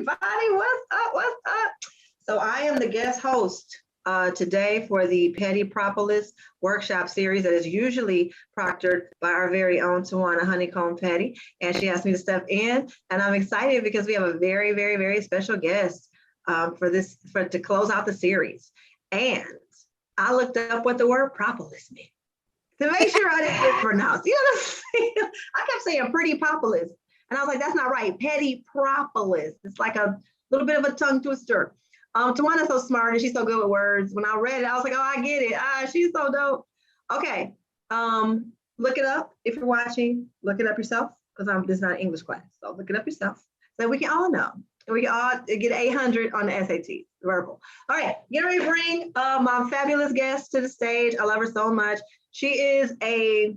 everybody. What's up? What's up? So I am the guest host today for the Petty Propolis workshop series that is usually proctored by our very own Tawana Honeycomb Petty. And she asked me to step in. And I'm excited because we have a very, very, very special guest to close out the series. And I looked up what the word propolis meant to make sure I didn't mispronounce. You know what I'm saying? I kept saying pretty propolis. And I was like, that's not right. Petty propolis. It's like a little bit of a tongue twister. Tawana's so smart and she's so good with words. When I read it, I was like, oh, I get it. She's so dope. Okay. Look it up if you're watching. Look it up yourself because this is not an English class. So look it up yourself so we can all know. And we can all get 800 on the SAT, verbal. All right, get ready to bring my fabulous guest to the stage. I love her so much. She is a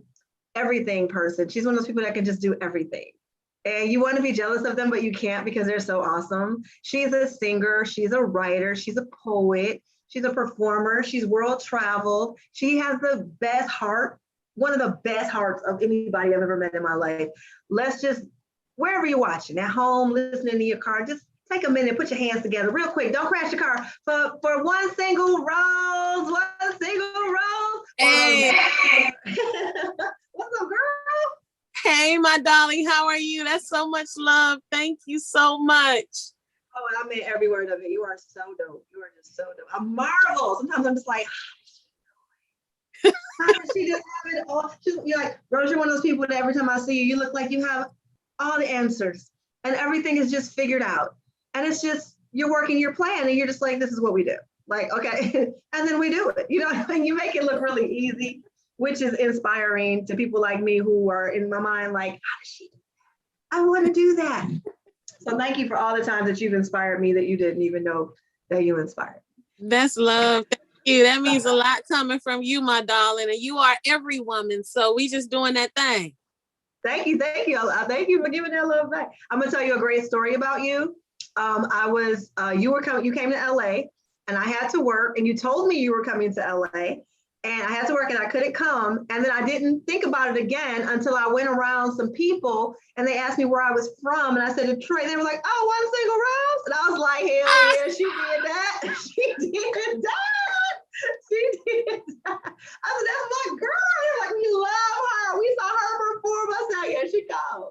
everything person. She's one of those people that can just do everything. And you want to be jealous of them, but you can't because they're so awesome. She's a singer, she's a writer, she's a poet, she's a performer, she's world traveled. She has the best heart, one of the best hearts of anybody I've ever met in my life. Let's just, wherever you're watching, at home, listening to your car, just take a minute, put your hands together real quick. Don't crash your car for one single rose, one single rose. Hey. What's up, girl? Hey, my darling, how are you? That's so much love. Thank you so much. Oh, and I meant every word of it. You are so dope. You are just so dope. I marvel. Sometimes I'm just like, how does she just have it all? You're like, Rose, you're one of those people that every time I see you, you look like you have all the answers and everything is just figured out. And it's just, you're working your plan and you're just like, this is what we do. Like, okay. And then we do it. You know, and you make it look really easy, which is inspiring to people like me who are in my mind, like, how does she do that? I want to do that. So thank you for all the times that you've inspired me that you didn't even know that you inspired. That's love. Thank you. That means a lot coming from you, my darling. And you are every woman. So we just doing that thing. Thank you. Thank you. Thank you for giving that love back. I'm going to tell you a great story about you. You came to LA and I had to work and you told me you were coming to LA. And I had to work and I couldn't come. And then I didn't think about it again until I went around some people and they asked me where I was from. And I said, Detroit. And they were like, oh, one single rose. And I was like, hell yeah, she did that. She did that. She did that. I said, that's my girl. They're like, we love her. We saw her perform. I said, yeah, she called.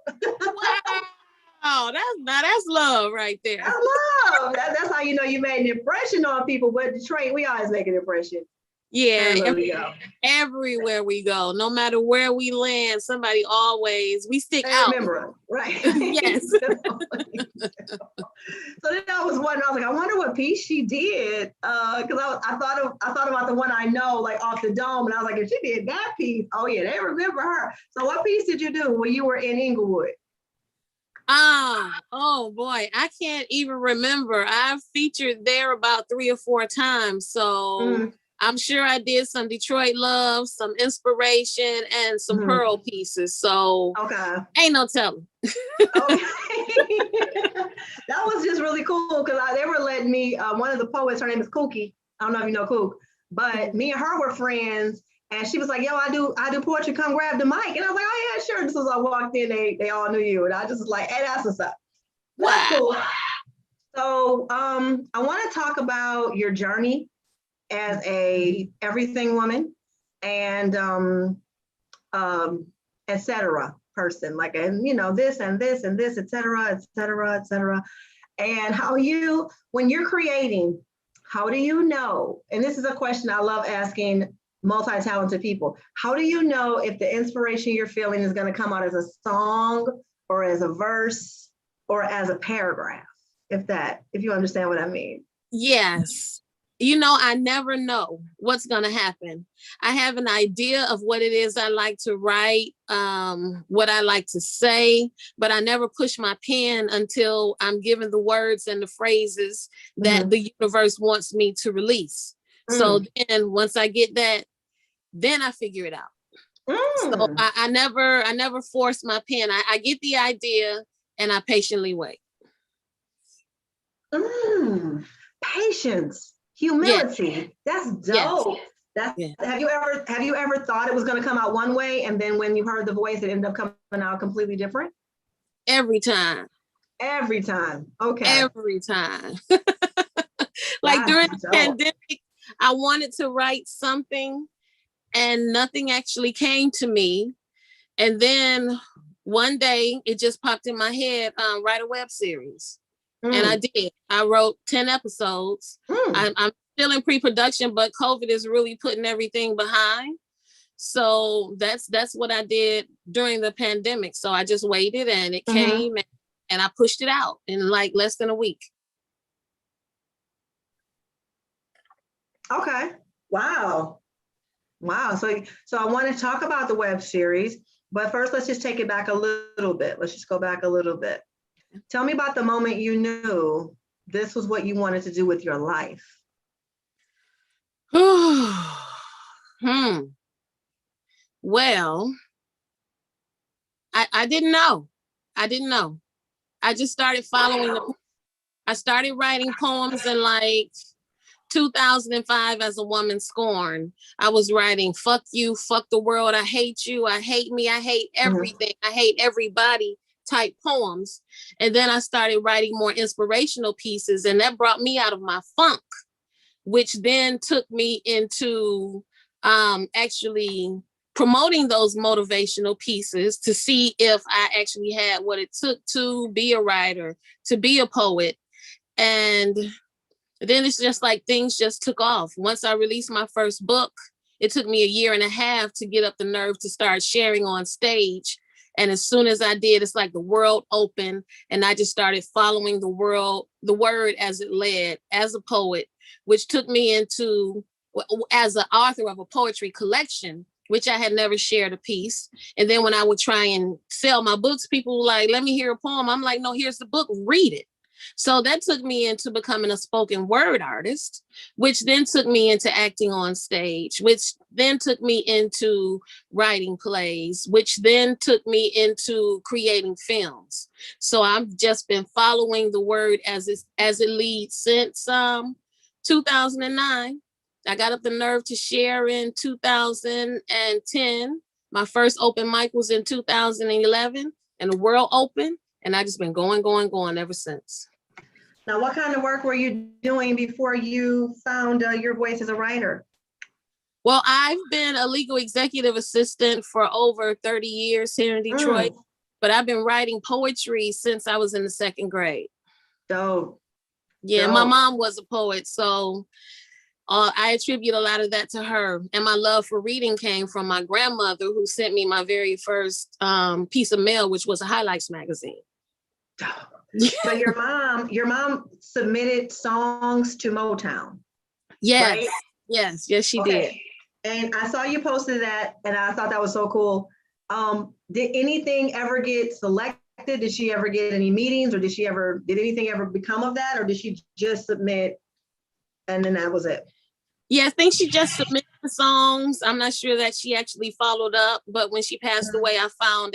Wow. That's love right there. That's love. That's how you know you made an impression on people. But Detroit, we always make an impression. Yeah, everywhere we go, no matter where we land, somebody always, we stick out. Remember, right? Yes. So then I was wondering, I was like, I wonder what piece she did. Because I thought about the one I know, like off the dome, and I was like, if she did that piece, oh yeah, they remember her. So what piece did you do when you were in Inglewood? Oh boy, I can't even remember. I've featured there about 3 or 4 times. So I'm sure I did some Detroit love, some inspiration, and some Pearl pieces. So ain't no telling. Okay. That was just really cool because they were letting me, one of the poets, her name is Kookie. I don't know if you know Kook, but me and her were friends. And she was like, yo, I do poetry, come grab the mic. And I was like, oh yeah, sure. Just as I walked in, they all knew you. And I just was like, hey, that's what's up. Wow. Cool. So I want to talk about your journey as a everything woman and etc. person, like, and you know, this and this and this, etc., etc., etc. And how you, when you're creating, how do you know? And this is a question I love asking multi-talented people. How do you know if the inspiration you're feeling is going to come out as a song or as a verse or as a paragraph? If you understand what I mean. Yes. You know, I never know what's going to happen. I have an idea of what it is I like to write, what I like to say, but I never push my pen until I'm given the words and the phrases that the universe wants me to release. So then once I get that, then I figure it out. So I never force my pen. I get the idea and I patiently wait. Patience. Humility. That's dope. Yes. Have you ever thought it was going to come out one way and then when you heard the voice it ended up coming out completely different? Every time. Every time. Okay. every time. Like That's during the dope. pandemic, I wanted to write something and nothing actually came to me. And then one day it just popped in my head, write a web series. And I Mm, did. I wrote 10 episodes. mm. I'm still in pre-production, but COVID is really putting everything behind. So that's what I did during the pandemic. So I just waited and it Mm-hmm. came and I pushed it out in like less than a week. Okay. Wow. Wow. So I want to talk about the web series, but first let's just take it back a little bit. Let's just go back a little bit. Tell me about the moment you knew this was what you wanted to do with your life. hmm. Well, I didn't know. I didn't know. I just started following Wow. I started writing poems in like 2005 as a woman scorned. I was writing, fuck you, fuck the world, I hate you, I hate me, I hate Mhm. everything, I hate everybody type poems. And then I started writing more inspirational pieces, and that brought me out of my funk, which then took me into actually promoting those motivational pieces to see if I actually had what it took to be a writer, to be a poet. And then it's just like things just took off. Once I released my first book, it took me a year and a half to get up the nerve to start sharing on stage. And as soon as I did, it's like the world opened and I just started following the word as it led, as a poet, which took me into, as an author of a poetry collection, which I had never shared a piece. And then when I would try and sell my books, people were like, let me hear a poem. I'm like, no, here's the book, read it. So that took me into becoming a spoken word artist, which then took me into acting on stage, which then took me into writing plays, which then took me into creating films. So I've just been following the word as it leads since 2009. I got up the nerve to share in 2010. My first open mic was in 2011, and the world opened, and I just been going ever since. Now, what kind of work were you doing before you found your voice as a writer? Well, I've been a legal executive assistant for over 30 years here in Detroit, Mm, but I've been writing poetry since I was in the second grade. dope, Yeah, my dope. mom was a poet, so I attribute a lot of that to her. And my love for reading came from my grandmother, who sent me my very first piece of mail, which was a highlights magazine. So your mom submitted songs to Motown, Yes, right? yes, she did. Okay. And I saw you posted that, and I thought that was so cool. Did anything ever get selected? Did she ever get any meetings, or did anything ever become of that, or did she just submit and then that was it? Yeah, I think she just submitted the songs. I'm not sure that she actually followed up, but when she passed away, I found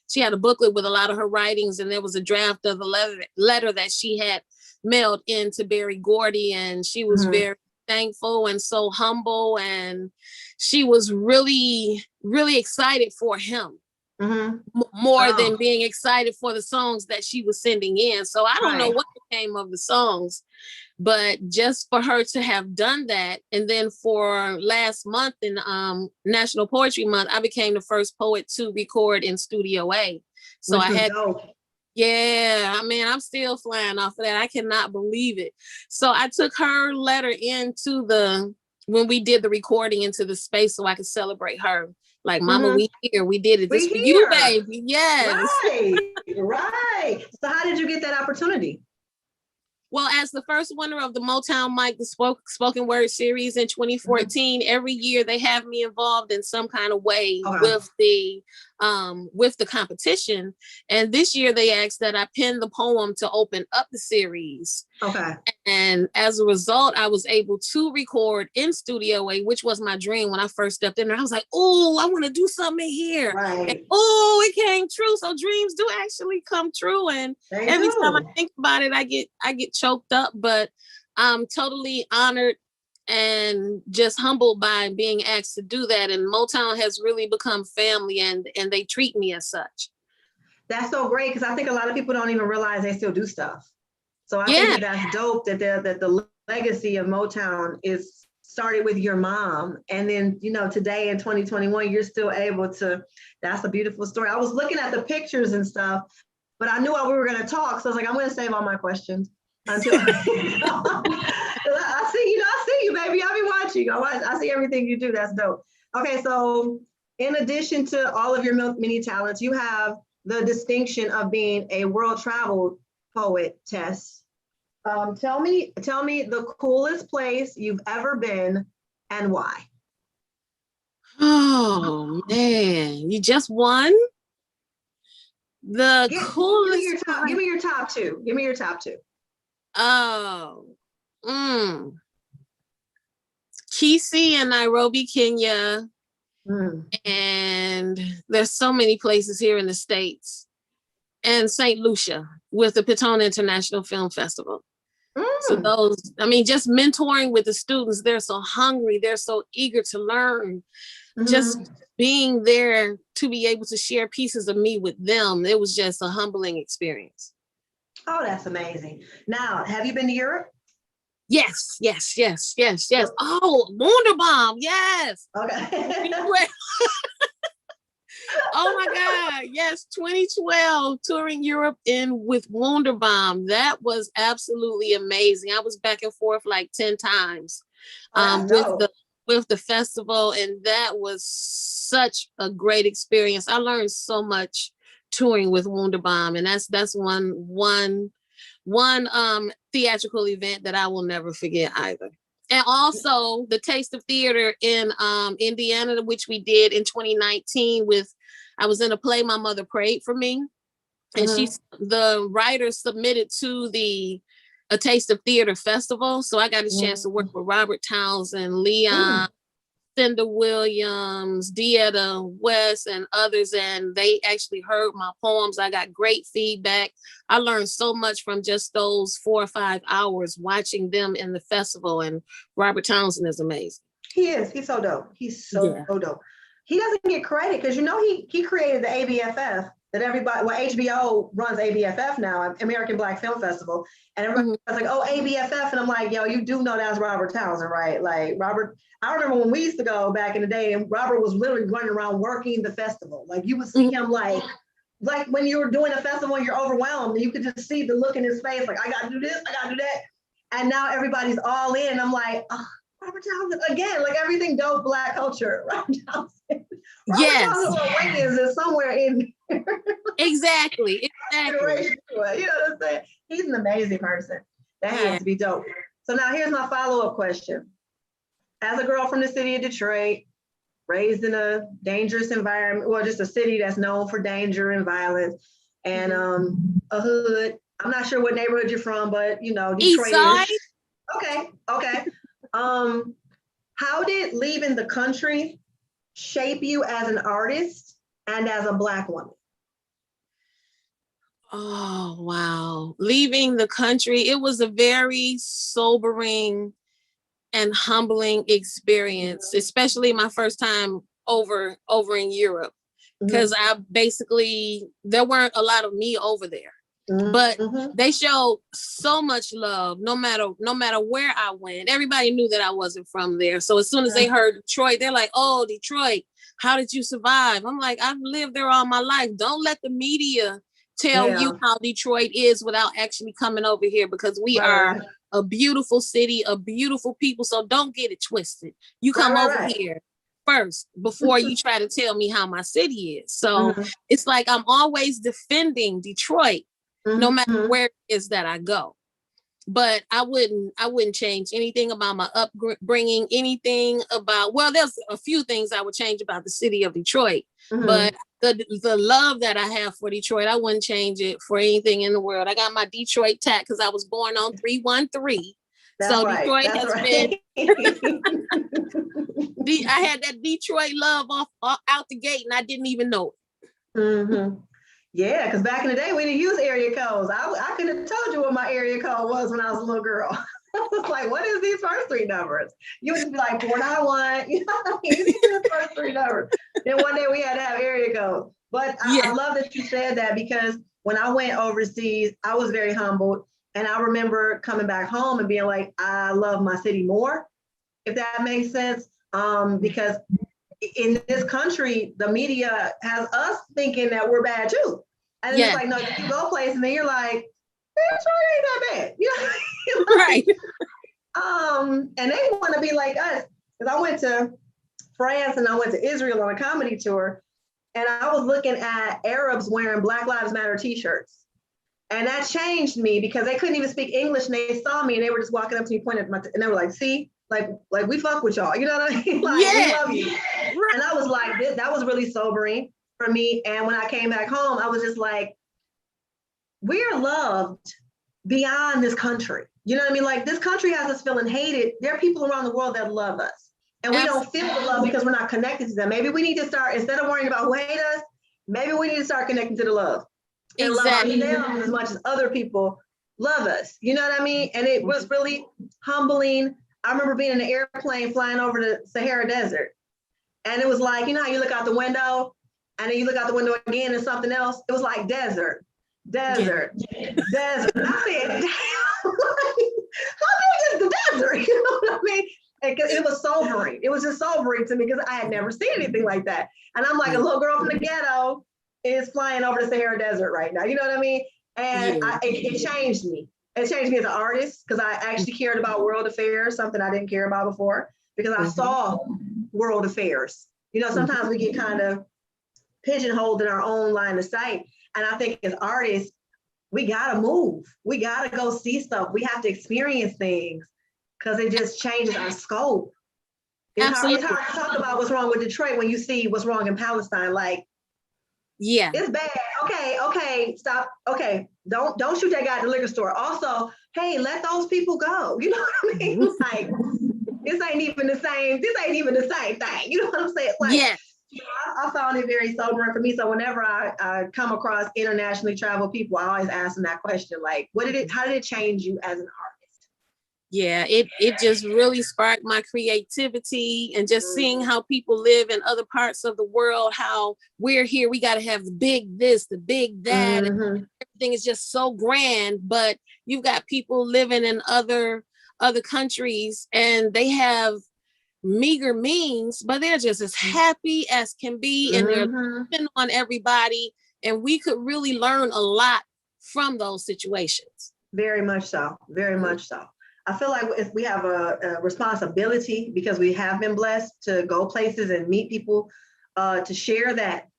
she had a booklet with a lot of her writings, and there was a draft of the letter that she had mailed in to Berry Gordy, and she was Mhm. very thankful and so humble, and she was really, really excited for him Mhm. more Oh, than being excited for the songs that she was sending in. So I don't know right. what became of the songs, but just for her to have done that, and then for last month in National Poetry Month, I became the first poet to record in Studio A. So Which I was had, dope. yeah, I mean, I'm still flying off of that. I cannot believe it. So I took her letter into when we did the recording, into the space so I could celebrate her. Like, Mama, Mhm. we here, we did it. This We for you, here. baby. Yes. Right. Right. So how did you get that opportunity? Well, as the first winner of the Motown Mike, the spoken word series in 2014, every year they have me involved in some kind of way Okay. with the competition. And this year they asked that I pen the poem to open up the series. Okay. And as a result, I was able to record in Studio A, which was my dream when I first stepped in there. I was like, oh, I want to do something here. And Right. oh, it came true. So dreams do actually come true. And They every time I do. think about it, I get choked up, but I'm totally honored and just humbled by being asked to do that. And Motown has really become family, and they treat me as such. That's so great because I think a lot of people don't even realize they still do stuff. So I think Yeah. that that's dope that the legacy of Motown is started with your mom. And then, you know, today in 2021, you're still able to, that's a beautiful story. I was looking at the pictures and stuff, but I knew we were going to talk. So I was like, I'm going to save all my questions until I see, you know, I see you, baby. I'll be watching. I see everything you do. That's dope. Okay. So in addition to all of your many talents, you have the distinction of being a world travel poetess. Tell me the coolest place you've ever been and why. Oh man, you just won. The coolest. Give me your top two. Give me your top two. Oh, Kisii and Nairobi, Kenya. And there's so many places here in the States. And St. Lucia with the Petone International Film Festival. So those, I mean, just mentoring with the students, they're so hungry, they're so eager to learn. Just being there to be able to share pieces of me with them, it was just a humbling experience. Oh, that's amazing. Now, have you been to Europe? Yes. Oh, Wunderbaum, yes. Okay. Oh my God, yes, 2012, touring Europe with Wunderbaum. That was absolutely amazing. I was back and forth like 10 times with the festival, and that was such a great experience. I learned so much touring with Wunderbaum, and that's one theatrical event that I will never forget either. And also the Taste of Theater in Indiana, which we did in 2019 I was in a play, My Mother Prayed for Me. And the writer submitted to a Taste of Theater festival. So I got a chance to work with Robert Townsend, Leon, Cinda Williams, Dieta West, and others. And they actually heard my poems. I got great feedback. I learned so much from just those 4 or 5 hours watching them in the festival. And Robert Townsend is amazing. He is. He's so dope. He's so dope. He doesn't get credit because, you know, he created the ABFF that everybody, well, HBO runs ABFF now, American Black Film Festival. And everybody's like, oh, ABFF. And I'm like, yo, you do know that's Robert Townsend, right? Like Robert, I remember when we used to go back in the day and Robert was literally running around working the festival. Like you would see him like when you were doing a festival and you're overwhelmed, and you could just see the look in his face, like, I got to do this, I got to do that. And now everybody's all in. I'm like, oh, Robert Townsend, again, like everything dope Black culture. Robert Townsend. Yes. Awakens is somewhere in here. Exactly. You know what I'm saying? He's an amazing person. That has to be dope. So now here's my follow-up question. As a girl from the city of Detroit, raised in a dangerous environment, well, just a city that's known for danger and violence, and a hood. I'm not sure what neighborhood you're from, but you know, Detroit. Okay. How did leaving the country shape you as an artist and as a Black woman? Oh, wow. Leaving the country, it was a very sobering and humbling experience, especially my first time over in Europe, because there weren't a lot of me over there. But they showed so much love, no matter where I went. Everybody knew that I wasn't from there. So as soon as they heard Detroit, they're like, oh, Detroit, how did you survive? I'm like, I've lived there all my life. Don't let the media tell you how Detroit is without actually coming over here, because we are a beautiful city, a beautiful people. So don't get it twisted. You come over here first before you try to tell me how my city is. So it's like I'm always defending Detroit, no matter where it is that I go. But I wouldn't change anything about my upbringing, anything about, well, there's a few things I would change about the city of Detroit, but the love that I have for Detroit, I wouldn't change it for anything in the world. I got my Detroit tat because I was born on 313. So Detroit has been, I had that Detroit love out the gate and I didn't even know it. Yeah, because back in the day, we didn't use area codes. I could have told you what my area code was when I was a little girl. I was like, what is these first three numbers? You would just be like, 491. You know, these are the first three numbers. Then one day we had to have area code. But I Yeah. love that you said that, because when I went overseas, I was very humbled. And I remember coming back home and being like, I love my city more, if that makes sense. Because in this country, the media has us thinking that we're bad too. And then it's Yeah. like, no, you go places and then you're like, it's really ain't that bad. You know? Right. And they want to be like us. Because I went to France and I went to Israel on a comedy tour, and I was looking at Arabs wearing Black Lives Matter t-shirts. And that changed me, because they couldn't even speak English, and they saw me and they were just walking up to me, pointing at my, and they were like, see, like we fuck with y'all. You know what I mean? Like, we Yeah. love you. Right. And I was like, that was really sobering for me. And when I came back home, I was just like, we're loved beyond this country. You know what I mean? Like, this country has us feeling hated. There are people around the world that love us. And we don't feel the love because we're not connected to them. Maybe we need to start, instead of worrying about who hate us, maybe we need to start connecting to the love. And Exactly. love ourselves as much as other people love us. You know what I mean? And it was really humbling. I remember being in an airplane flying over the Sahara Desert. And it was like, you know how you look out the window and then you look out the window again and something else? It was like desert. And I said, damn, how big is the desert? You know what I mean? It was sobering. It was just sobering to me, because I had never seen anything like that. And I'm like, a little girl from the ghetto is flying over the Sahara Desert right now. You know what I mean? And it changed me. It changed me as an artist, because I actually cared about world affairs, something I didn't care about before, because I saw world affairs. You know, sometimes we get kind of pigeonholed in our own line of sight. And I think as artists, we gotta move. We gotta go see stuff. We have to experience things, because it just changes our scope. It's hard to talk about what's wrong with Detroit when you see what's wrong in Palestine. Like, yeah, it's bad. Okay, stop. Okay, don't shoot that guy at the liquor store. Also, hey, let those people go. You know what I mean? Like, this ain't even the same thing. You know what I'm saying? Like, yeah. I found it very sobering for me. So whenever I come across internationally traveled people, I always ask them that question, like, how did it change you as an artist? Yeah, it just really sparked my creativity, and just seeing how people live in other parts of the world, how we're here, we got to have the big this, the big that, and everything is just so grand. But you've got people living in other countries, and they have meager means, but they're just as happy as can be, and they're living on everybody. And we could really learn a lot from those situations. Very much so. Very much so. I feel like if we have a responsibility, because we have been blessed to go places and meet people, to share that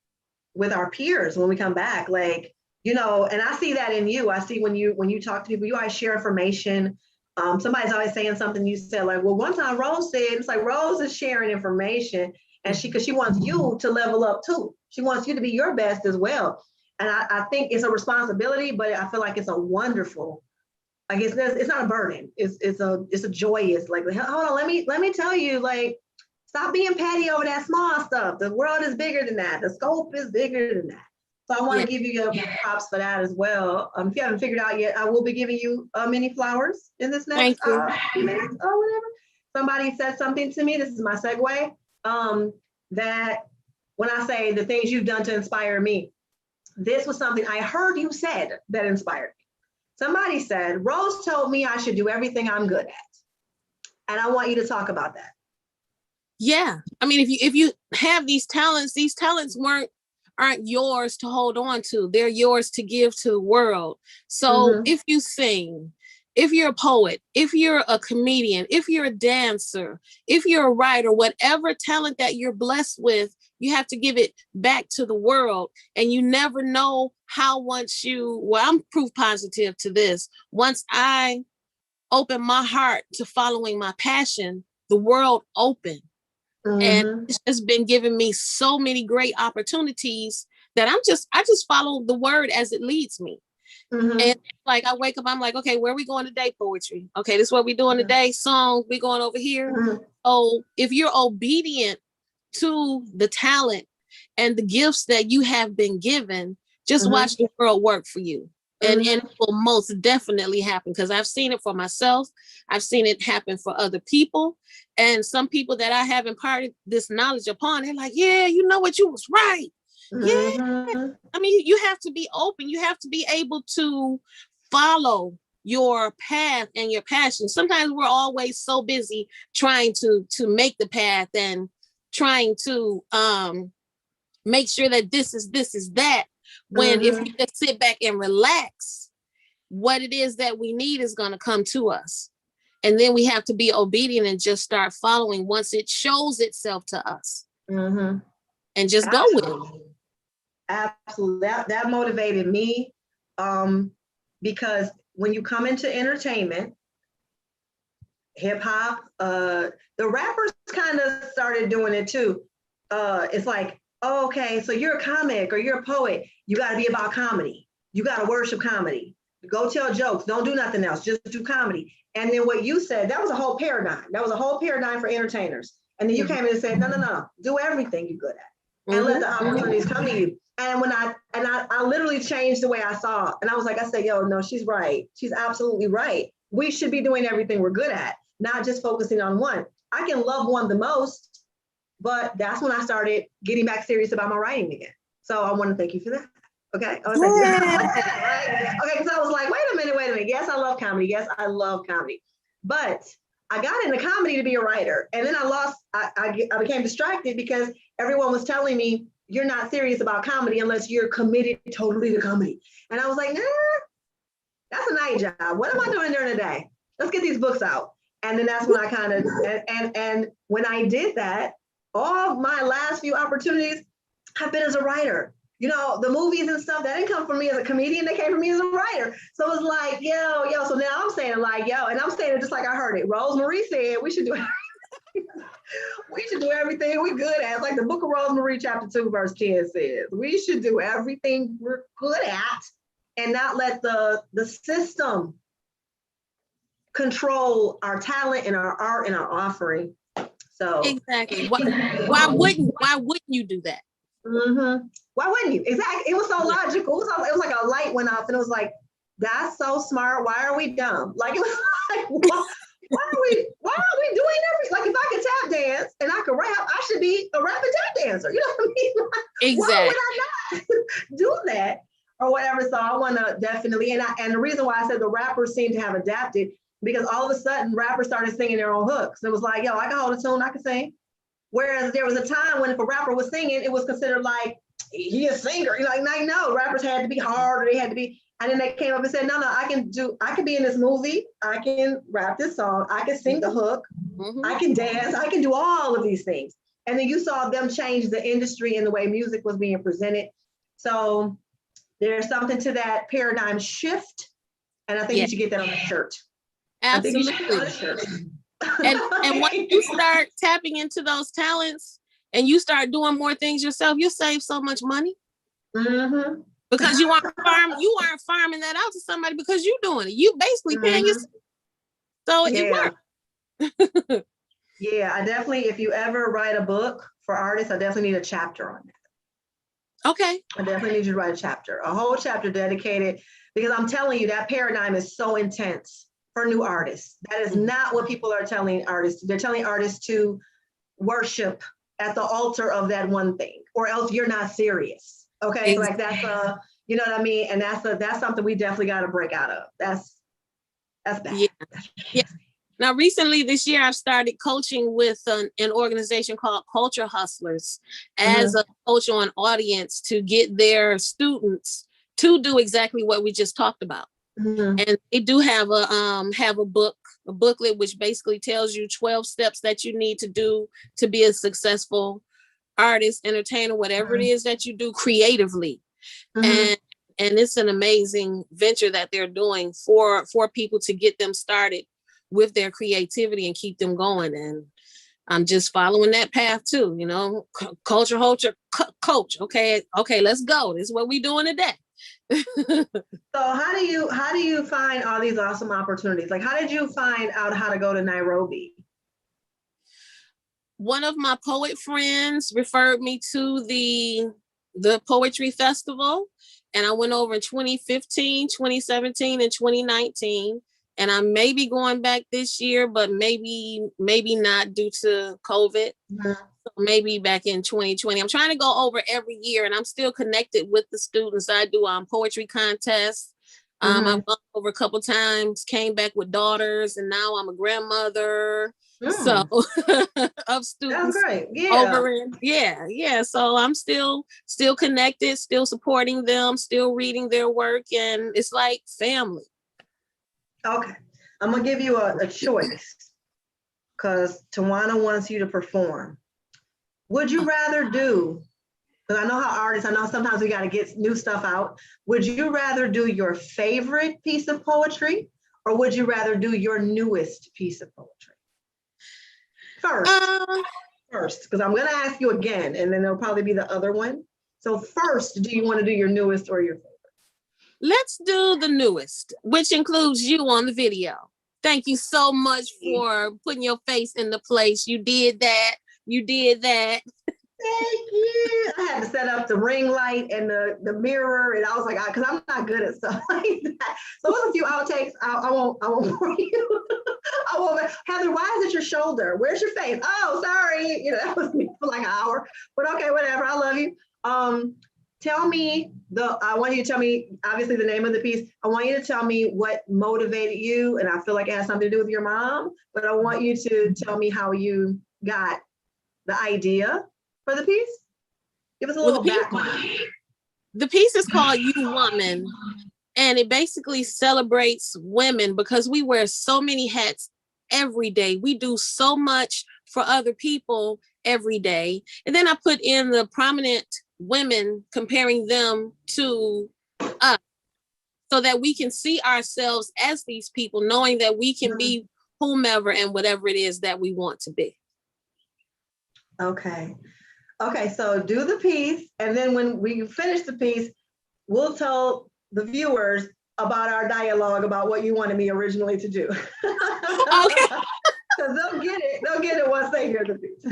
with our peers when we come back. Like, you know, and I see that in you. I see when you talk to people, you always share information. Somebody's always saying something you said, like, well, one time Rose said, it's like Rose is sharing information, and because she wants you to level up too. She wants you to be your best as well. And I think it's a responsibility, but I feel like it's a wonderful, I guess it's not a burden. It's a joyous, like, hold on, let me tell you, like, stop being petty over that small stuff. The world is bigger than that. The scope is bigger than that. So I want to give you your props for that as well. If you haven't figured out yet, I will be giving you mini flowers in this next few minutes or whatever. Somebody said something to me. This is my segue. That when I say the things you've done to inspire me, this was something I heard you said that inspired me. Somebody said, Rose told me I should do everything I'm good at. And I want you to talk about that. Yeah. I mean, if you have these talents aren't yours to hold on to. They're yours to give to the world. So if you sing, if you're a poet, if you're a comedian, if you're a dancer, if you're a writer, whatever talent that you're blessed with, you have to give it back to the world. And you never know how I'm proof positive to this. Once I open my heart to following my passion, the world opened. And it's just been giving me so many great opportunities that I just follow the word as it leads me. And like, I wake up, I'm like, okay, where are we going today? Poetry. Okay, this is what we're doing today. Songs, we going over here. Oh, if you're obedient to the talent and the gifts that you have been given, just watch the world work for you. And it will most definitely happen, because I've seen it for myself. I've seen it happen for other people. And some people that I have imparted this knowledge upon, they're like, yeah, you know what, you was right. Yeah. Mhm. I mean, you have to be open. You have to be able to follow your path and your passion. Sometimes we're always so busy trying to make the path and trying to make sure that this is that. When if we Mhm. just sit back and relax, what it is that we need is going to come to us. And then we have to be obedient and just start following once it shows itself to us Mhm. and just go with it. Absolutely. Absolutely. That motivated me, because when you come into entertainment, hip hop, the rappers kind of started doing it too. It's like, oh, okay, so you're a comic or you're a poet. You got to be about comedy. You got to worship comedy. Go tell jokes. Don't do nothing else. Just do comedy. And then what you said, that was a whole paradigm. That was a whole paradigm for entertainers. And then you came in and said, no, no, no, do everything you're good at, and let the opportunities come to you. And when I literally changed the way I saw, and I said, yo, no, she's right. She's absolutely right. We should be doing everything we're good at, not just focusing on one. I can love one the most, but that's when I started getting back serious about my writing again. So I want to thank you for that. Okay. I was like, yeah, right. Okay. Because I was like, wait a minute. Yes, I love comedy. Yes, I love comedy. But I got into comedy to be a writer. And then I became distracted because everyone was telling me, you're not serious about comedy unless you're committed totally to comedy. And I was like, nah, that's a night job. What am I doing during the day? Let's get these books out. And then that's when I kind of, and when I did that, all my last few opportunities have been as a writer. You know, the movies and stuff, that didn't come from me as a comedian, they came from me as a writer. So it's like, yo, so now I'm saying it like, yo, and I'm saying it just like I heard it. Rosemarie said we should do we should do everything we good at. It's like the book of Rosemarie, chapter 2, verse 10 says. We should do everything we're good at and not let the system control our talent and our art and our offering. So exactly. Why wouldn't you do that? Mm-hmm. Why wouldn't you? Exactly. It was so logical. It was like a light went off, and it was like, that's so smart. Why are we dumb? Like it was like, why are we doing everything? Like if I could tap dance and I could rap, I should be a rapping tap dancer. You know what I mean? Like, Exactly. why would I not do that or whatever? So I want to definitely, and the reason why I said the rappers seem to have adapted, because all of a sudden rappers started singing their own hooks. It was like, yo, I can hold a tune, I can sing. Whereas there was a time when if a rapper was singing, it was considered like he a singer. You're like no, rappers had to be hard or they had to be. And then they came up and said, no, I can be in this movie. I can rap this song. I can sing the hook. I can dance. I can do all of these things. And then you saw them change the industry and the way music was being presented. So there's something to that paradigm shift. And I think you should get that on a shirt. Absolutely. And once you start tapping into those talents and you start doing more things yourself, you'll save so much money. Mm-hmm. Because you aren't farming that out to somebody because you're doing it. You basically paying yourself. So it works. Yeah, I definitely, if you ever write a book for artists, I definitely need a chapter on that. Okay. I definitely need you to write a chapter, a whole chapter dedicated, because I'm telling you that paradigm is so intense for new artists. That is not what people are telling artists. They're telling artists to worship at the altar of that one thing, or else you're not serious. Okay, like that's you know what I mean? And that's something we definitely got to break out of. That's bad. Yeah. Now, recently this year, I've started coaching with an organization called Culture Hustlers as a coach on audience to get their students to do exactly what we just talked about. And they do have a booklet which basically tells you 12 steps that you need to do to be a successful artist, entertainer, whatever it is that you do creatively. And it's an amazing venture that they're doing for people to get them started with their creativity and keep them going. And I'm just following that path too, you know, culture coach. Okay, let's go. This is what we're doing today. So how do you find all these awesome opportunities? Like, how did you find out how to go to Nairobi? One of my poet friends referred me to the poetry festival, and I went over in 2015, 2017, and 2019. And I may be going back this year, but maybe not due to COVID. maybe back in 2020. I'm trying to go over every year, and I'm still connected with the students. I do poetry contests. I've gone over a couple times, came back with daughters, and now I'm a grandmother. So of students. That's great. Yeah. Over in, yeah. So I'm still connected, still supporting them, still reading their work, and it's like family. Okay. I'm gonna give you a choice because Tawana wants you to perform. Would you rather do, because I know how artists, I know sometimes we got to get new stuff out. Would you rather do your favorite piece of poetry, or would you rather do your newest piece of poetry? First, because I'm going to ask you again, and then there'll probably be the other one. So first, do you want to do your newest or your favorite? Let's do the newest, which includes you on the video. Thank you so much for putting your face in the place. You did that. Thank you. I had to set up the ring light and the mirror, and I was like, because I'm not good at stuff like that. So there's a few outtakes. I won't bore you. I won't. Heather, why is it your shoulder? Where's your face? Oh, sorry. That was me for like an hour. But okay, whatever. I love you. Tell me I want you to tell me obviously the name of the piece. I want you to tell me what motivated you, and I feel like it has something to do with your mom. But I want you to tell me how you got the idea for the piece. Give us a little background. The piece is called You Woman, and it basically celebrates women because we wear so many hats every day. We do so much for other people every day. And then I put in the prominent women, comparing them to us so that we can see ourselves as these people, knowing that we can be whomever and whatever it is that we want to be. Okay, so do the piece, and then when we finish the piece, we'll tell the viewers about our dialogue about what you wanted me originally to do. Okay. Because they'll get it once they hear the piece.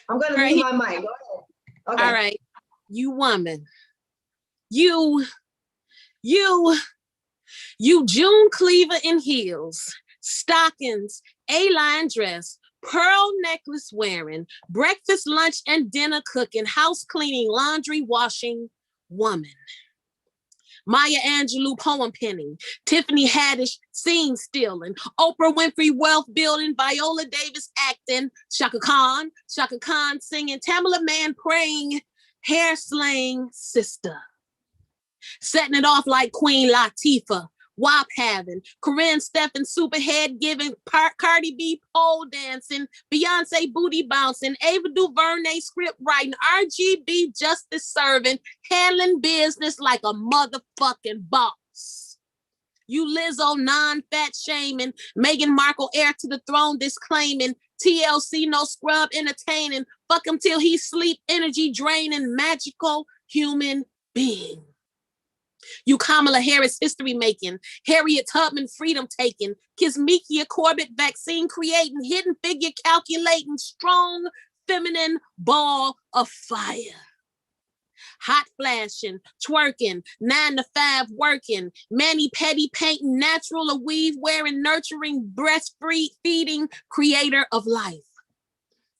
I'm going to mute my mic. Go ahead. Okay. All right. You woman. You June Cleaver in heels, stockings, A-line dress, pearl necklace wearing, breakfast, lunch, and dinner cooking, house cleaning, laundry washing woman. Maya Angelou poem penning, Tiffany Haddish scene stealing, Oprah Winfrey wealth building, Viola Davis acting, Shaka Khan singing, Tamala Mann praying, hair slaying sister. Setting it off like Queen Latifah, WAP having, Corinne Stephen superhead giving, Cardi B pole dancing, Beyonce booty bouncing, Ava DuVernay script writing, RGB justice serving, handling business like a motherfucking boss. You Lizzo non-fat shaming, Meghan Markle heir to the throne disclaiming, TLC no scrub entertaining, fuck him till he sleep energy draining, magical human being. You Kamala Harris history making, Harriet Tubman freedom taking, Kismikia Corbett vaccine creating, hidden figure calculating, strong feminine ball of fire. Hot flashing, twerking, 9 to 5 working, mani petty painting, natural or weave wearing, nurturing, breastfeeding, creator of life.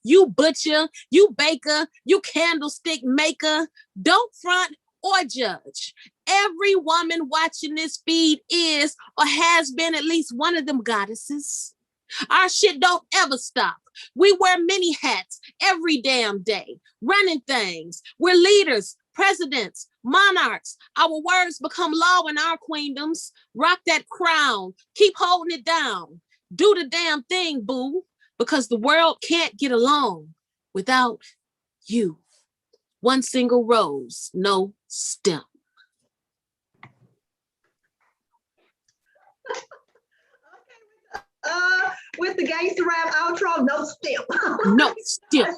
You butcher, you baker, you candlestick maker, don't front or judge. Every woman watching this feed is or has been at least one of them goddesses. Our shit don't ever stop. We wear many hats every damn day, running things. We're leaders, presidents, monarchs. Our words become law in our queendoms. Rock that crown. Keep holding it down. Do the damn thing, boo, because the world can't get along without you. One single rose, no stem. With the gangster rap outro, no stem. No stem.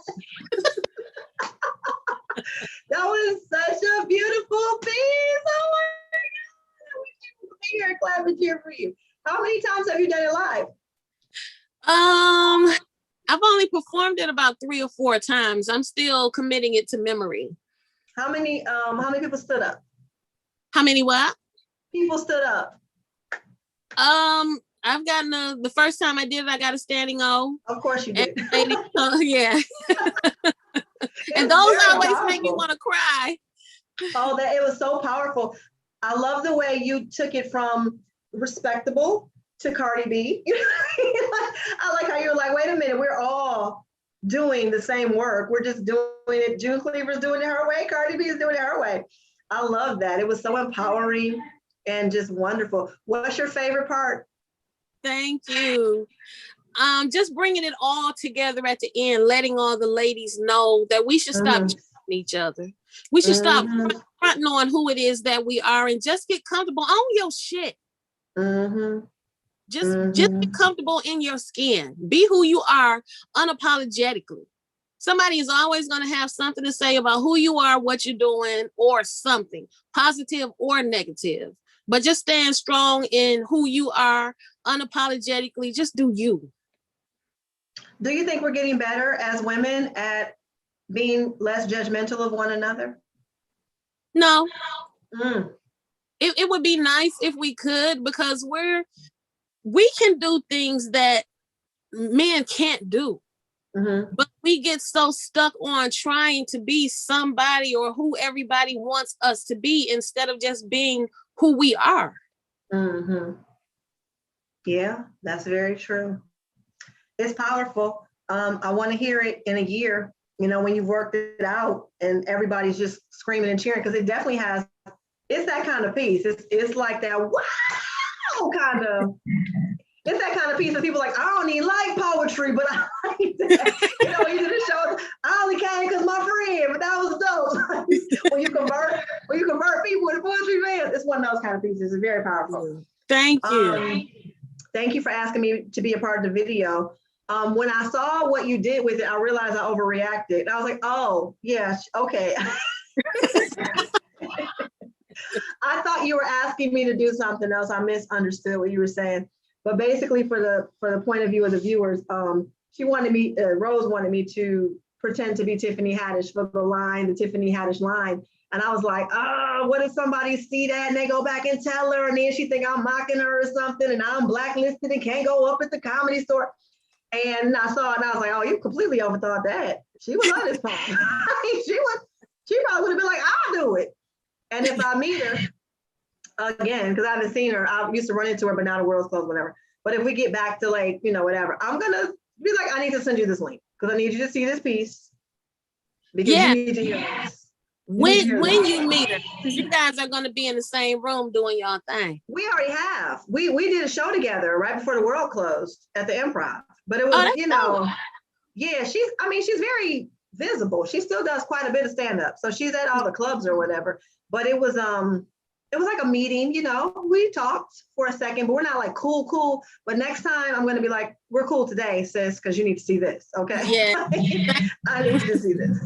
That was such a beautiful piece. Oh my God. We should be here clapping cheer for you. How many times have you done it live? I've only performed it about 3 or 4 times. I'm still committing it to memory. How many people stood up? How many what? People stood up. I've gotten the first time I did it, I got a standing O. Of course you did. Yeah. And those always make me want to cry. Oh, that it was so powerful. I love the way you took it from respectable to Cardi B. I like how you were like, wait a minute, we're all doing the same work. We're just doing it. June Cleaver's doing it her way. Cardi B is doing it her way. I love that. It was so empowering and just wonderful. What's your favorite part? Thank you. Just bringing it all together at the end, letting all the ladies know that we should stop judging each other. We should stop fronting on who it is that we are and just get comfortable on your shit. Just get comfortable in your skin. Be who you are unapologetically. Somebody is always going to have something to say about who you are, what you're doing, or something, positive or negative. But just stand strong in who you are unapologetically. Just do you. Do you think we're getting better as women at being less judgmental of one another? No. It would be nice if we could, because we can do things that men can't do. But we get so stuck on trying to be somebody or who everybody wants us to be instead of just being who we are. Yeah, that's very true. It's powerful. I want to hear it in a year, when you've worked it out and everybody's just screaming and cheering, because it definitely it's that kind of piece. It's like that, wow, kind of. It's that kind of piece that people are like, I don't even like poetry, but I like that. You did the show, I only came because my friend, but that was dope. when you convert people into poetry fans, it's one of those kind of pieces. It's very powerful. Thank you. Thank you for asking me to be a part of the video. When I saw what you did with it, I realized I overreacted. I was like, oh, yeah, okay. I thought you were asking me to do something else. I misunderstood what you were saying. But basically, for the point of view of the viewers, Rose wanted me to pretend to be Tiffany Haddish for the Tiffany Haddish line. And I was like, what if somebody see that and they go back and tell her, and then she think I'm mocking her or something, and I'm blacklisted and can't go up at the Comedy Store. And I saw it and I was like, oh, you completely overthought that. She was on this phone. She probably would have been like, I'll do it. And if I meet her again, because I haven't seen her, I used to run into her, but now the world's closed, whatever. But if we get back to whatever, I'm gonna be like, I need to send you this link because I need you to see this piece. Because you need to hear this. When you meet her, because you guys are gonna be in the same room doing your thing. We already have. We did a show together right before the world closed at the Improv. But it was, yeah, she's very visible. She still does quite a bit of stand-up. So she's at all the clubs or whatever. But it was like a meeting, we talked for a second, but we're not like cool. But next time I'm going to be like, we're cool today, sis, because you need to see this. Okay. Yeah. I need you to see this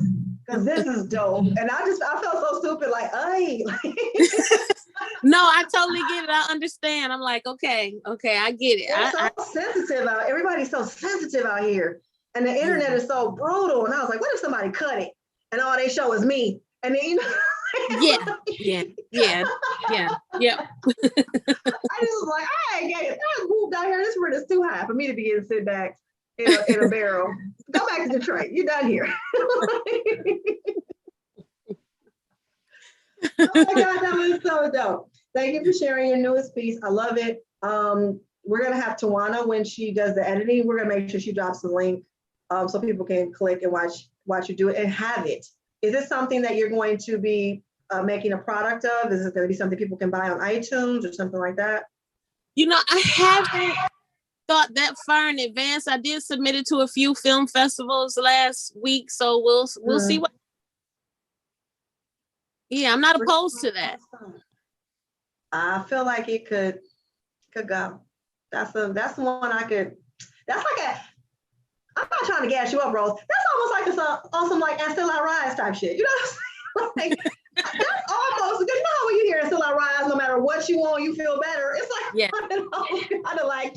because this is dope. And I felt so stupid. Like, hey. No, I totally get it. I understand. I'm like, okay, I get it. It's so sensitive out. Everybody's so sensitive out here. And the internet is so brutal. And I was like, what if somebody cut it and all they show is me? And then, Yeah. I just was like, I moved out here. This room is too high for me to be able to sit back in a barrel. Go back to Detroit. You're done here. Oh my God, that was so dope. Thank you for sharing your newest piece. I love it. We're gonna have Tawana when she does the editing. We're gonna make sure she drops the link so people can click and watch you do it and have it. Is this something that you're going to be making a product of? Is it going to be something people can buy on iTunes or something like that? I haven't thought that far in advance. I did submit it to a few film festivals last week, so we'll see what. Yeah, I'm not opposed to that. I feel like it could go. That's the one I could. That's like I'm not trying to gas you up, Rose. That's almost like on some like And Still I Rise type shit. You know what I'm saying? Like, that's almost, because how when you hear And Still I Rise, no matter what you want, you feel better. It's like kind of like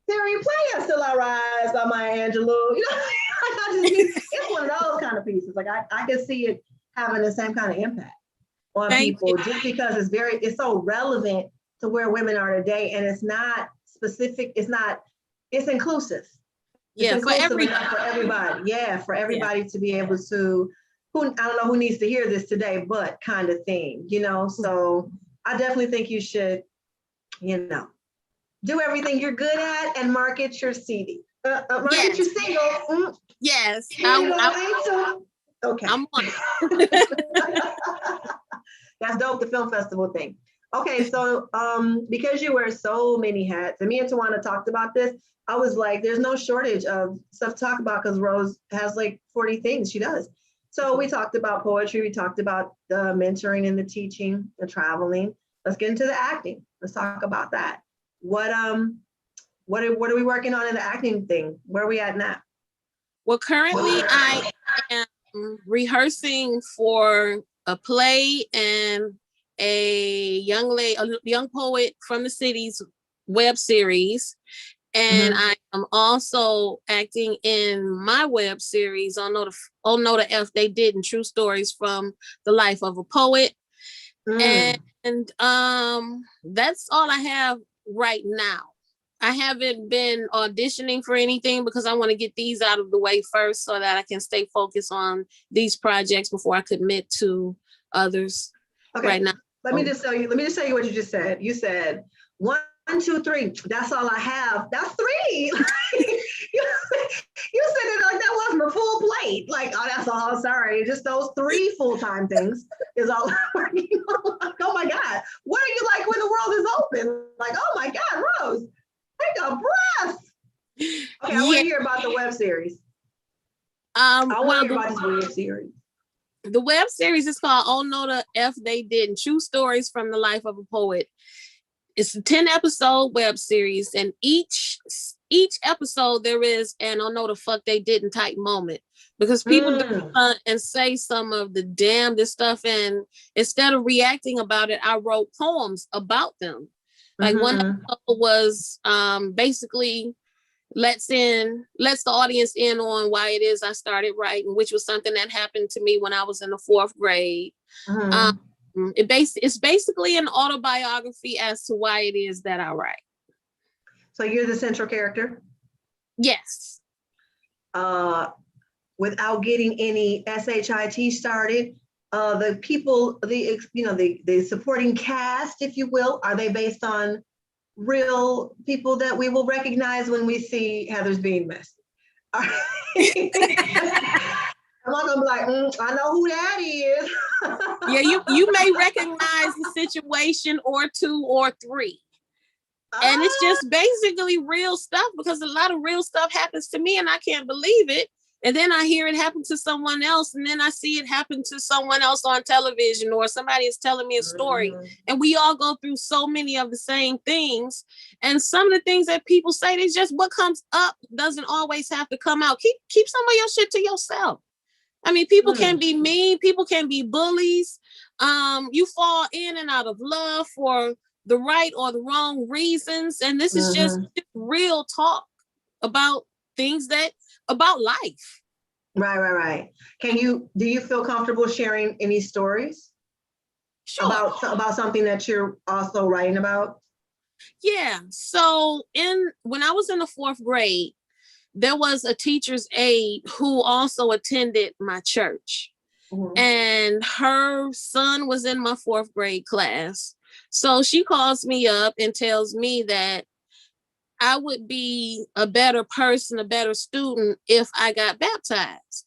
Siri, play And Still I Rise by Maya Angelou. It's one of those kind of pieces. Like I can see it having the same kind of impact on people just because it's so relevant to where women are today, and it's not specific, it's inclusive. It's Yeah, for inclusive everybody. enough for everybody. Yeah, for everybody to be able to, who, I don't know who needs to hear this today, but kind of thing, you know? So I definitely think you should, you know, do everything you're good at and market your CD. Market Yes. your single. Yes. Okay. I'm on. That's dope, the film festival thing. Okay, so because you wear so many hats, and me and Tawana talked about this, I was like, there's no shortage of stuff to talk about because Rose has like 40 things she does. So we talked about poetry, we talked about the mentoring and the teaching, the traveling. Let's get into the acting. Let's talk about that. What are we working on in the acting thing? Where are we at now? Well, currently I am rehearsing for a play and a young poet from the city's web series. And I am also acting in my web series, Oh No the F They Didn't, True Stories from the Life of a Poet. And that's all I have right now. I haven't been auditioning for anything because I want to get these out of the way first so that I can stay focused on these projects before I commit to others right now. Let me just tell you what you just said. You said 1, 2, 3. That's all I have. That's 3. You said it like that wasn't a full plate. Like, oh, that's all. Sorry, just those 3 full-time things is all I'm working on. Oh my God, what are you like when the world is open? Like, oh my God, Rose, take a breath. Okay, I want to hear about the web series. I want to hear about this web series. The web series is called Oh No the F They Didn't, True Stories from the Life of a Poet. It's a 10-episode web series, and each episode there is an oh no the fuck they didn't type moment, because people do and say some of the damnedest stuff, and instead of reacting about it, I wrote poems about them. Like one episode was basically lets the audience in on why it is I started writing, which was something that happened to me when I was in the 4th grade. It's basically an autobiography as to why it is that I write. So you're the central character? Yes. Without getting any SHIT started, the people, the supporting cast, if you will, are they based on real people that we will recognize when we see Heather's being messy? I'm not gonna be like, I know who that is. Yeah, you may recognize the situation or 2 or 3. And it's just basically real stuff, because a lot of real stuff happens to me and I can't believe it. And then I hear it happen to someone else, and then I see it happen to someone else on television, or somebody is telling me a story. And we all go through so many of the same things. And some of the things that people say, it's just what comes up doesn't always have to come out. Keep some of your shit to yourself. I mean, people can be mean, people can be bullies. You fall in and out of love for the right or the wrong reasons. And this is just real talk about things about life. Right. Do you feel comfortable sharing any stories? Sure. About something that you're also writing about? Yeah. So when I was in the 4th grade, there was a teacher's aide who also attended my church. And her son was in my 4th grade class. So she calls me up and tells me that I would be a better person, a better student if I got baptized.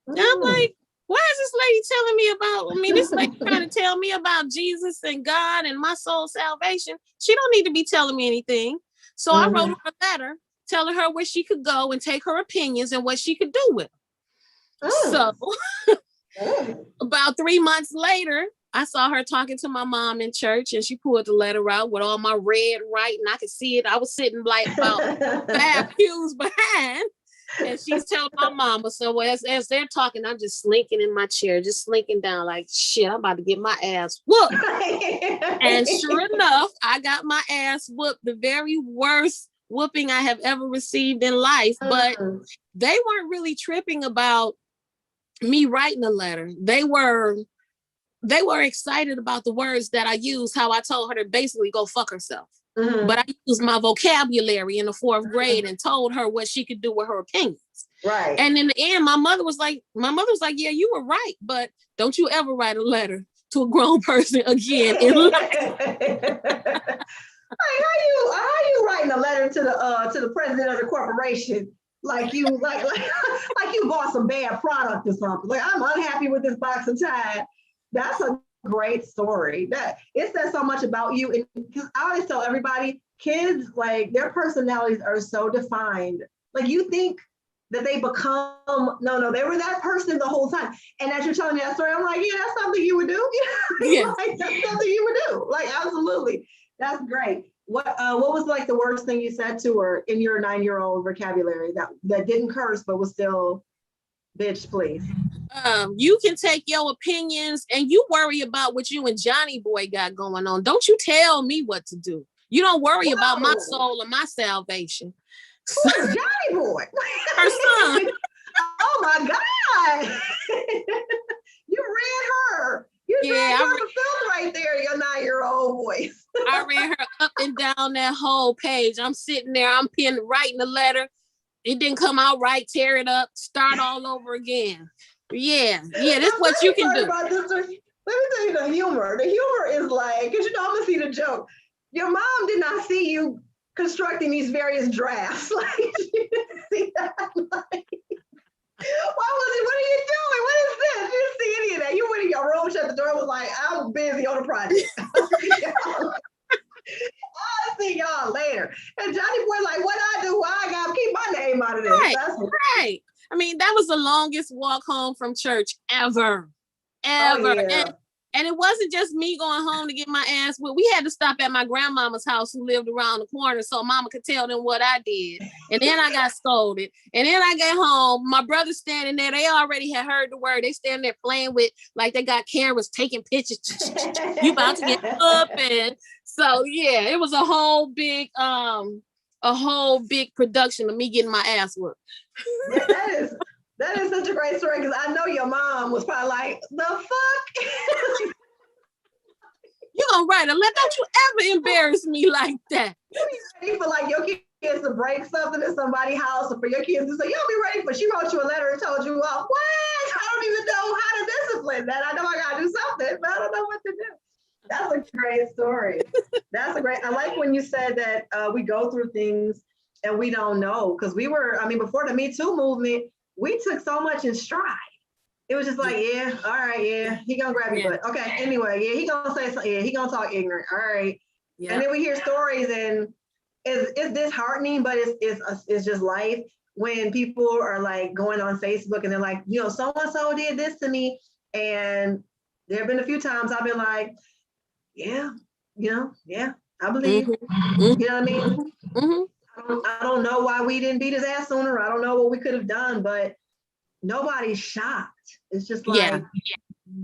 And I'm like, why is this lady telling me about, this lady trying to tell me about Jesus and God and my soul salvation. She don't need to be telling me anything. So I wrote her a letter telling her where she could go and take her opinions and what she could do with them. So about 3 months later, I saw her talking to my mom in church, and she pulled the letter out with all my red writing. I could see it. I was sitting like about 5 pews behind, and she's telling my mama. So as they're talking, I'm just slinking in my chair, just slinking down like, shit, I'm about to get my ass whooped. And sure enough, I got my ass whooped, the very worst whooping I have ever received in life. But they weren't really tripping about me writing a letter. They were excited about the words that I used, how I told her to basically go fuck herself. Mhm. but I used my vocabulary in the fourth grade and told her what she could do with her opinions. Right. And in the end, my mother was like, yeah, you were right, but don't you ever write a letter to a grown person again in life. Like, how you writing a letter to the president of the corporation like you like you bought some bad product or something? Like, I'm unhappy with this box of Tide. That's a great story. That it says so much about you. And because I always tell everybody, kids, like, their personalities are so defined. Like, you think that they become no, they were that person the whole time. And as you're telling me that story, I'm like, yeah, that's something you would do. Yeah. Like, that's something you would do. Like, absolutely. That's great. What was like the worst thing you said to her in your 9-year-old vocabulary that didn't curse but was still, bitch, please? You can take your opinions and you worry about what you and Johnny Boy got going on. Don't you tell me what to do. You don't worry about my soul or my salvation. Who is Johnny Boy? Her son. Oh my God. You read her. You read her the film right there, your 9-year-old voice. I read her up and down that whole page. I'm sitting there, I'm writing the letter. It didn't come out right, tear it up, start all over again. Yeah, that's what you can do. Let me tell you the humor. The humor is like, because I'm going to see the joke. Your mom did not see you constructing these various drafts. Like, she didn't see that. Like, what are you doing? What is this? You didn't see any of that. You went in your room, shut the door, and was like, I'm busy on a project. I'll see y'all later. And Johnny Boy like, what I do? Why I gotta keep my name out of this? Right. I mean, that was the longest walk home from church ever. Oh, yeah. And it wasn't just me going home to get my ass whipped. We had to stop at my grandmama's house who lived around the corner so mama could tell them what I did. And then I got scolded. And then I get home, my brother's standing there. They already had heard the word. They standing there playing with, like they got cameras taking pictures. You about to get up. And so, yeah, it was a whole big production of me getting my ass whooped. Yeah, that is such a great story, because I know your mom was probably like, the fuck? You gonna write a letter? Don't you ever embarrass me like that. You be ready for like your kids to break something in somebody's house, or for your kids to say, you'll be ready for, she wrote you a letter and told you, well, what? I don't even know how to discipline that. I know I gotta do something, but I don't know what to do. That's a great story. I like when you said that we go through things and we don't know, because before the Me Too movement, we took so much in stride. It was just like, yeah, all right, yeah, he gonna grab your butt. Okay, anyway, yeah, he gonna say something, yeah, he gonna talk ignorant, all right. Yeah. And then we hear stories, and it's disheartening, but it's just life when people are like going on Facebook and they're like, so-and-so did this to me. And there have been a few times I've been like, yeah, I believe. Mm-hmm. You know what I mean? Mm-hmm. I don't know why we didn't beat his ass sooner. I don't know what we could have done, but nobody's shocked. It's just like,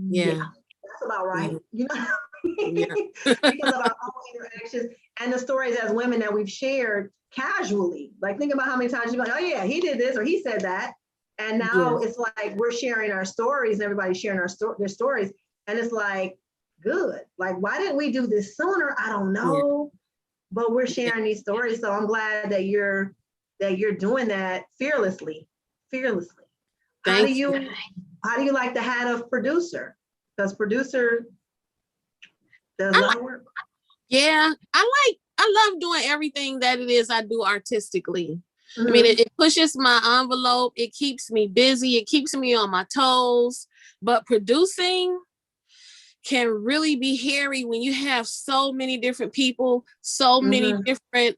yeah, that's about right. You know, because of our own interactions and the stories as women that we've shared casually. Like, think about how many times you're like, oh yeah, he did this or he said that. And now it's like we're sharing our stories and everybody's sharing their stories. And it's like, good. Like, why didn't we do this sooner? I don't know. But we're sharing these stories. So I'm glad that you're doing that fearlessly. How do you like the hat of producer? Because producer does a lot of work. Yeah, I love doing everything that it is I do artistically. Mm-hmm. I mean, it pushes my envelope. It keeps me busy. It keeps me on my toes. But producing can really be hairy when you have so many different people, so many different,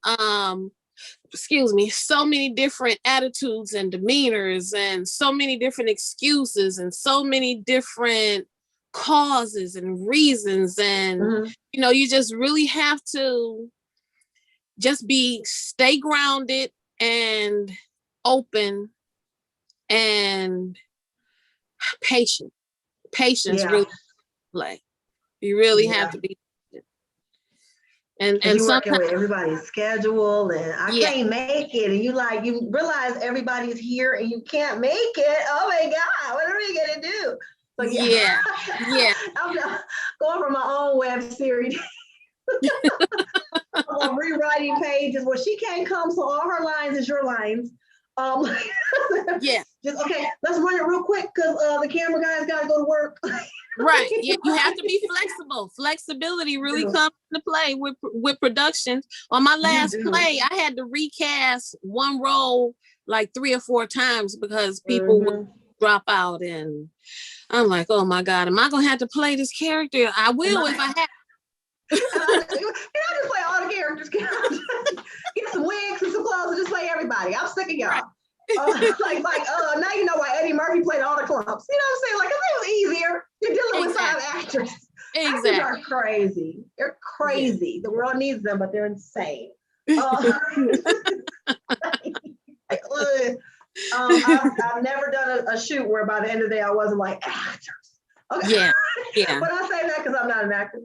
so many different attitudes and demeanors, and so many different excuses, and so many different causes and reasons. And, you just really have to just stay grounded and open and patient. Patience really play. You really have to be. And you're working with everybody's schedule, and I can't make it, and you realize everybody's here and you can't make it. Oh my God, what are we gonna do? So I'm going from my own web series. I'm rewriting pages where she can't come, so all her lines is your lines. Yeah. Just okay, let's run it real quick because the camera guy's got to go to work. Right. Yeah, you have to be flexible. Flexibility really comes into play with productions. On my last play, I had to recast one role like 3 or 4 times because people would drop out, and I'm like, oh my God, am I gonna have to play this character? I will if I have. I just play all the characters. Get some wigs and some clothes and just play everybody. I'm sick of y'all. Right. Now you know why Eddie Murphy played all the clumps. You know what I'm saying? Like, it was easier. You're dealing with 5 actors. Exactly. Actors are crazy. They're crazy. Yeah. The world needs them, but they're insane. I've never done a shoot where by the end of the day I wasn't like actors. Okay. Yeah. But I say that because I'm not an actor.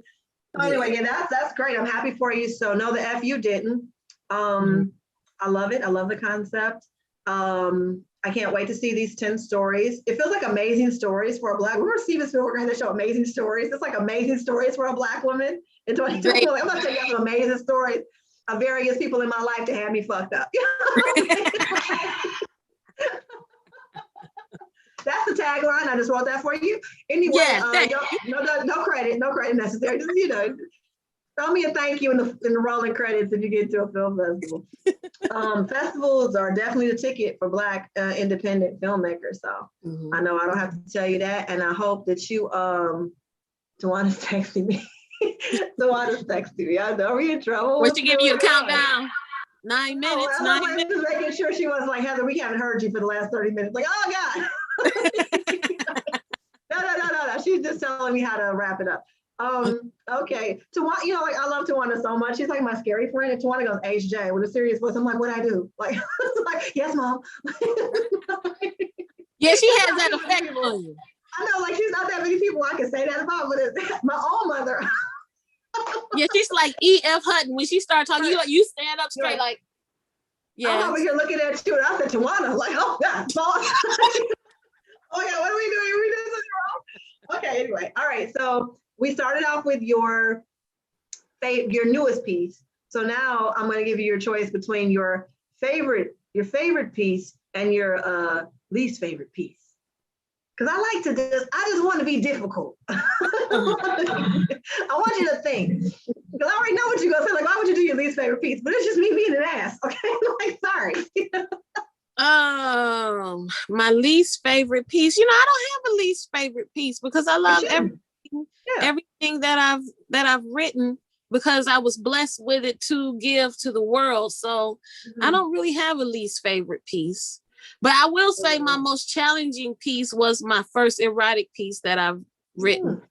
Anyway, that's great. I'm happy for you. So no, the F you didn't. I love it. I love the concept. I can't wait to see these 10 stories. It feels like amazing stories for a Black. Remember Steven Spielberg had to show amazing stories. It's like amazing stories for a Black woman in 2020. I'm gonna tell you some amazing stories of various people in my life to have me fucked up. That's the tagline. I just wrote that for you. Anyway, no credit necessary. Just, throw me a thank you in the rolling credits if you get to a film festival. Festivals are definitely the ticket for Black independent filmmakers. So I know I don't have to tell you that, and I hope that you Tawana's texting me. Tawana's texting me. I know we in trouble. What's she give you a countdown? 9 minutes. 9 minutes. Just making sure she was like, Heather, we haven't heard you for the last 30 minutes. Like, oh God. No. She's just telling me how to wrap it up. Okay. Tawana, I love Tawana so much. She's like my scary friend. And Tawana goes, HJ, with a serious voice. I'm like, what'd I do? Like, yes, Mom. Yeah, she has that effect on you. I know, like, she's not that many people I can say that about, but it's my own mother. Yeah, she's like E.F. Hutton. When she started talking, you stand up straight, like, yeah. I'm over here looking at you, and I said, Tawana, like, oh God, oh yeah, what are we doing? Are we doing something wrong? Okay, anyway, all right. So we started off with your newest piece. So now I'm going to give you your choice between your favorite piece and your least favorite piece. Because I just want to be difficult. I want you to think. Because I already know what you're going to say. Like, why would you do your least favorite piece? But it's just me being an ass. Okay, like, sorry. My least favorite piece. I don't have a least favorite piece because I love everything that I've written because I was blessed with it to give to the world. So I don't really have a least favorite piece. But I will say my most challenging piece was my first erotic piece that I've written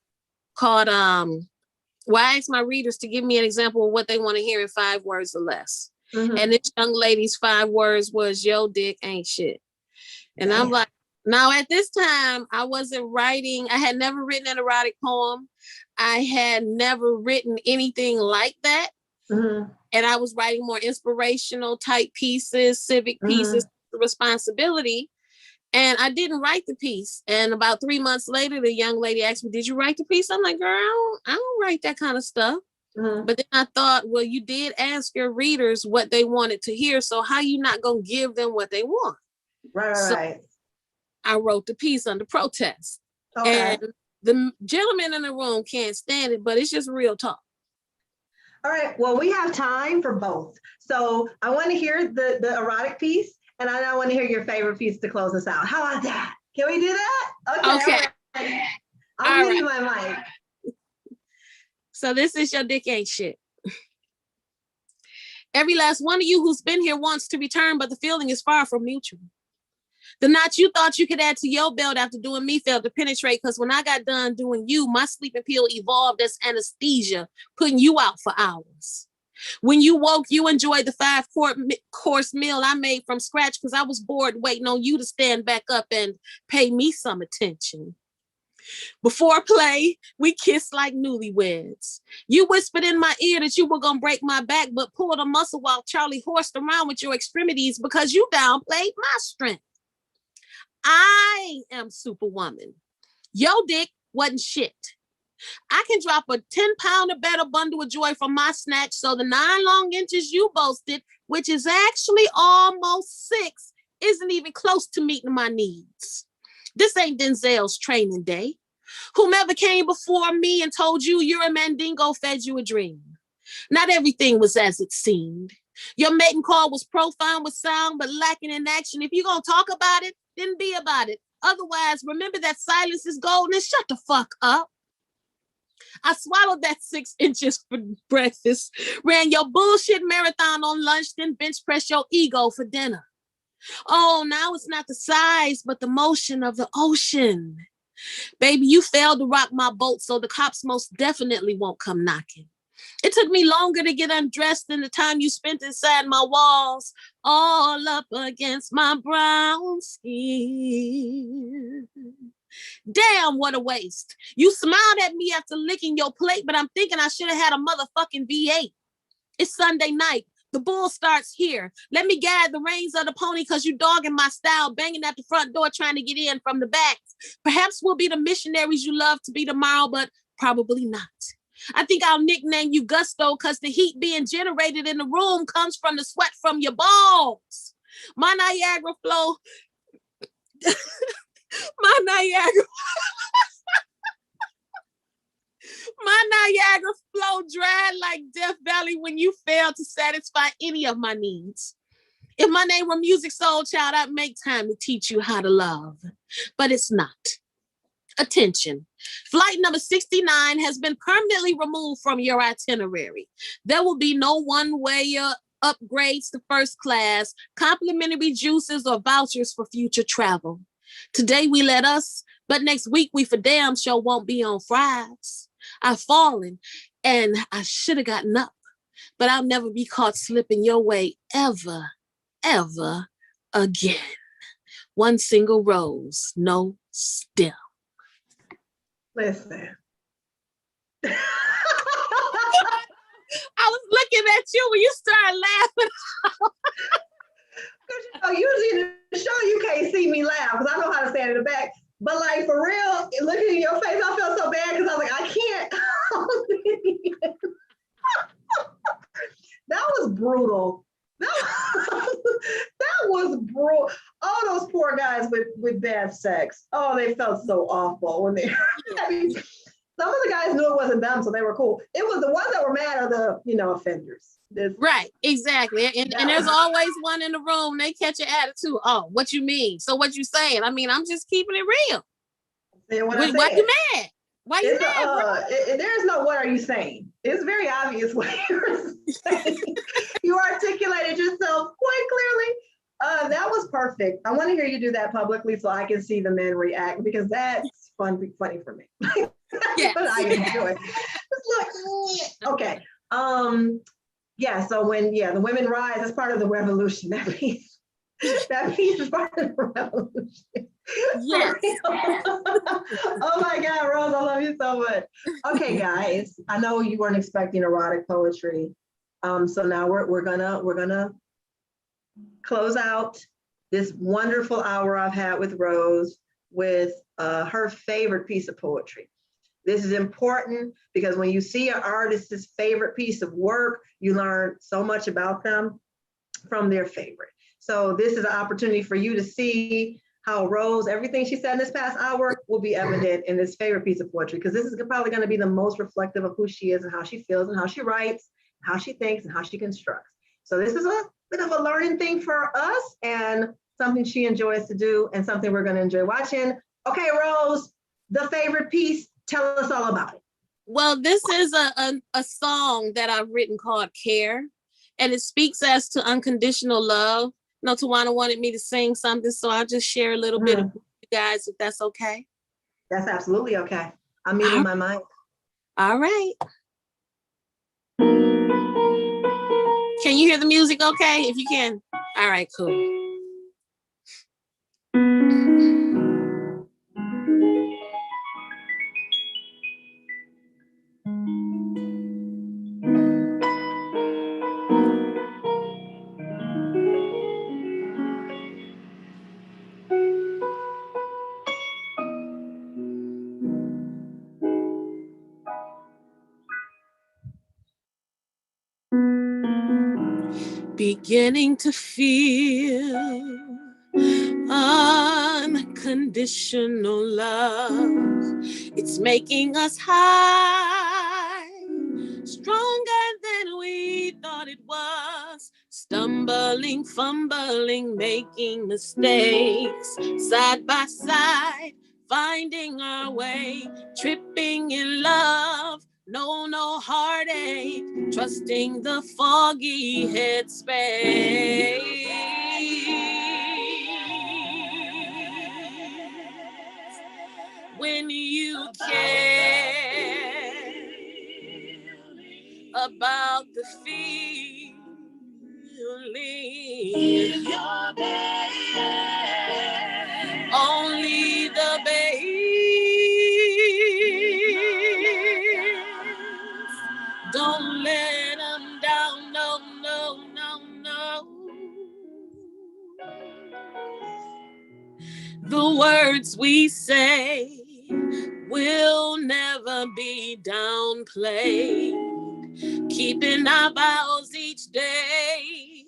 called I asked my readers to give me an example of what they want to hear in 5 words or less. And this young lady's 5 words was, yo dick ain't shit. And I'm like, now at this time, I wasn't writing. I had never written an erotic poem. I had never written anything like that. And I was writing more inspirational type pieces, civic pieces, responsibility. And I didn't write the piece. And about 3 months later, the young lady asked me, did you write the piece? I'm like, girl, I don't write that kind of stuff. But then I thought, well, you did ask your readers what they wanted to hear. So how you not going to give them what they want? Right. I wrote the piece under protest. Okay. And the gentleman in the room can't stand it, but it's just real talk. All right. Well, we have time for both. So I want to hear the erotic piece, and I want to hear your favorite piece to close us out. How about that? Can we do that? Okay. Right. I'll give you my mic. So this is your dick ain't shit. Every last one of you who's been here wants to return, but the feeling is far from mutual. The knot you thought you could add to your belt after doing me failed to penetrate, because when I got done doing you, my sleeping pill evolved as anesthesia, putting you out for hours. When you woke, you enjoyed the 5-course meal I made from scratch because I was bored waiting on you to stand back up and pay me some attention. Before play, we kissed like newlyweds. You whispered in my ear that you were going to break my back, but pulled a muscle while Charlie horsed around with your extremities because you downplayed my strength. I am Superwoman. Your dick wasn't shit. I can drop a 10-pound or better bundle of joy from my snatch, so the 9 long inches you boasted, which is actually almost 6, isn't even close to meeting my needs. This ain't Denzel's training day. Whomever came before me and told you you're a Mandingo fed you a dream. Not everything was as it seemed. Your mating call was profound with sound, but lacking in action. If you're going to talk about it, then be about it. Otherwise, remember that silence is golden and shut the fuck up. I swallowed that 6 inches for breakfast, ran your bullshit marathon on lunch, then bench press your ego for dinner. Oh, now it's not the size, but the motion of the ocean. Baby, you failed to rock my boat, so the cops most definitely won't come knocking. It took me longer to get undressed than the time you spent inside my walls, all up against my brown skin. Damn, what a waste. You smiled at me after licking your plate, but I'm thinking I should have had a motherfucking V8. It's Sunday night. The bull starts here. Let me guide the reins of the pony because you dogging my style, banging at the front door trying to get in from the back. Perhaps we'll be the missionaries you love to be tomorrow, but probably not. I think I'll nickname you Gusto because the heat being generated in the room comes from the sweat from your balls. My Niagara flow, my Niagara flow dried like Death Valley when you failed to satisfy any of my needs. If my name were Music Soul Child, I'd make time to teach you how to love, but it's not. Attention. Flight number 69 has been permanently removed from your itinerary. There will be no one-way upgrades to first class, complimentary juices, or vouchers for future travel. Today we let us, but next week we for damn sure won't be on fries. I've fallen and I should have gotten up, but I'll never be caught slipping your way ever, ever again. One single rose, no stem. Listen. I was looking at you when you started laughing. Usually in the show, you can't see me laugh because I know how to stand in the back. But like for real, looking in your face, I felt so bad because I was like, I can't. That was brutal. That was brutal. All those poor guys with bad sex. Oh, they felt so awful when they. I mean, some of the guys knew it wasn't them, so they were cool. It was the ones that were mad are the offenders. Right, exactly. And there's always one in the room. They catch your attitude. Oh, what you mean? So what you saying? I mean, I'm just keeping it real. Why you mad? Why you mad? There's no what are you saying? It's very obvious what you're saying. You articulated yourself quite clearly. That was perfect. I want to hear you do that publicly so I can see the men react because that's funny for me. Yes. But I enjoy it. Okay. Yeah, so when the women rise, that's part of the revolution. That piece is part of the revolution. Yes. Oh my God, Rose, I love you so much. Okay, guys, I know you weren't expecting erotic poetry. So now we're gonna close out this wonderful hour I've had with Rose with her favorite piece of poetry. This is important because when you see an artist's favorite piece of work, you learn so much about them from their favorite. So this is an opportunity for you to see how Rose, everything she said in this past hour will be evident in this favorite piece of poetry, because this is probably going to be the most reflective of who she is and how she feels and how she writes, how she thinks and how she constructs. So this is a bit of a learning thing for us and something she enjoys to do and something we're going to enjoy watching. Okay, Rose, the favorite piece. Tell us all about it. Well, this is a song that I've written called Care, and it speaks as to unconditional love. No, Tawana wanted me to sing something, so I'll just share a little bit of you guys, if that's okay. That's absolutely okay. I'm muting my mic. All right. Can you hear the music okay? If you can. All right, cool. beginning to feel unconditional love. It's making us high, stronger than we thought it was. Stumbling, fumbling, making mistakes, side by side, finding our way, tripping in love. No heartache, trusting the foggy headspace. When you care about the feeling, only the bass. Don't let them down, no. The words we say will never be downplayed. Keeping our vows each day.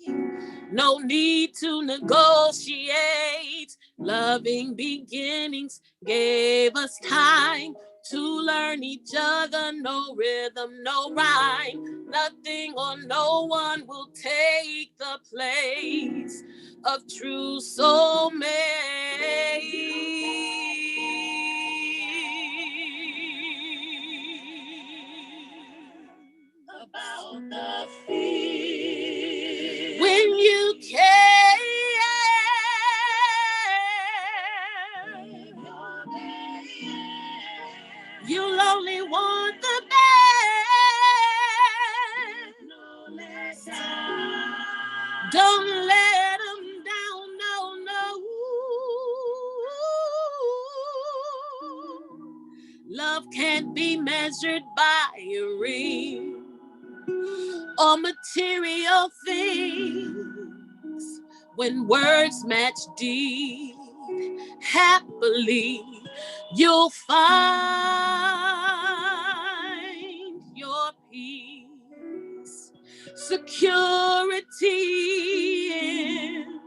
No need to negotiate. Loving beginnings gave us time to learn each other. No rhythm, no rhyme. Nothing or no one will take the place of true soulmate. About the feel when you care, you'll only want the best. Don't let them down, no. Love can't be measured by a ring or material things. When words match deed, happily you'll find your peace, security in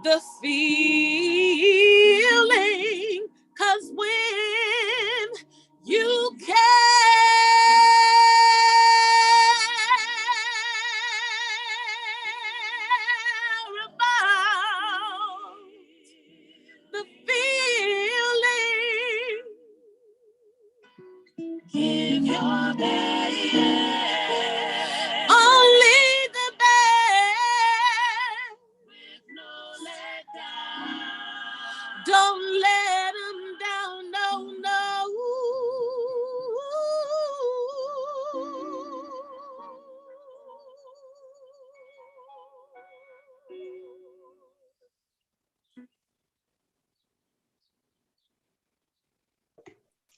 the feeling. 'Cause when you care about the feeling, give your best, only the best, with no letdown. Don't let them down, no.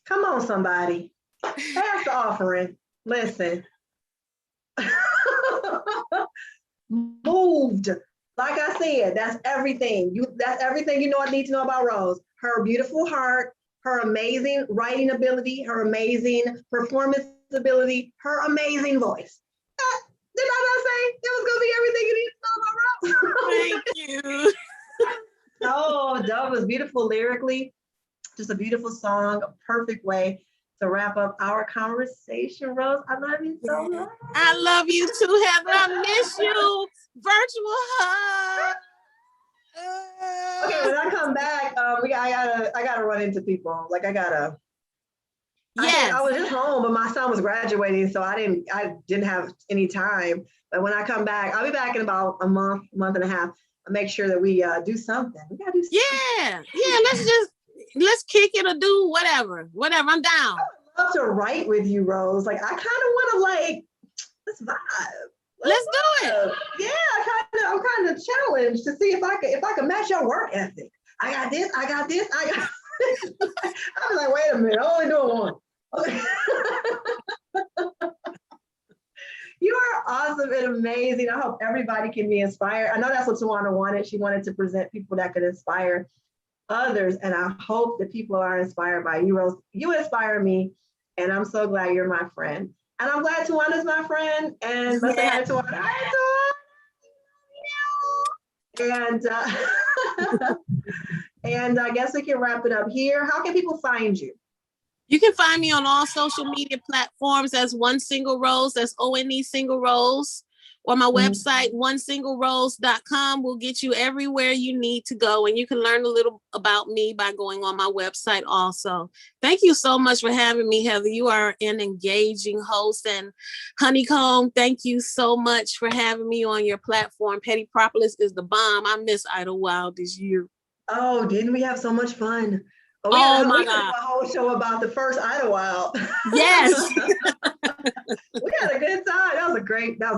Come on, somebody. Pass the offering. Listen. Moved. Like I said, that's everything. That's everything you know I need to know about Rose. Her beautiful heart, her amazing writing ability, her amazing performance ability, her amazing voice. Did I not say it was gonna be everything you need to know about Rose? Thank you. Oh, that was beautiful lyrically. Just a beautiful song, a perfect way to wrap up our conversation, Rose. I love you so much. I love you too, Heather. I miss you. Virtual hug. Okay, when I come back, I gotta run into people. Like Yes. I was just home, but my son was graduating, so I didn't have any time. But when I come back, I'll be back in about a month and a half. I'll make sure that we do something. We gotta do something. Yeah. Let's kick it or do whatever. I'm down. I would love to write with you, Rose. Like I kind of want to let's vibe. Let's do it. Yeah, I'm kind of challenged to see if I could match your work ethic. I got this. I was like, wait a minute, I'm only doing one. Okay. You are awesome and amazing. I hope everybody can be inspired. I know that's what Tawana wanted. She wanted to present people that could inspire others. And I hope that people are inspired by you, Rose. You inspire me. And I'm so glad you're my friend. And I'm glad Tawana's my friend. And let's say hi to Tawana. Hi, Tawana. And and I guess we can wrap it up here. How can people find you? You can find me on all social media platforms as One Single Rose. That's ONE Single Rose. Or my website, onesinglerose.com, will get you everywhere you need to go. And you can learn a little about me by going on my website also. Thank you so much for having me, Heather. You are an engaging host. And Honeycomb, thank you so much for having me on your platform. Petty Propolis is the bomb. I miss Idlewild this year. Oh, didn't we have so much fun? Oh my we could do God. a whole show about the first Idlewild. Yes. We had a good time. That was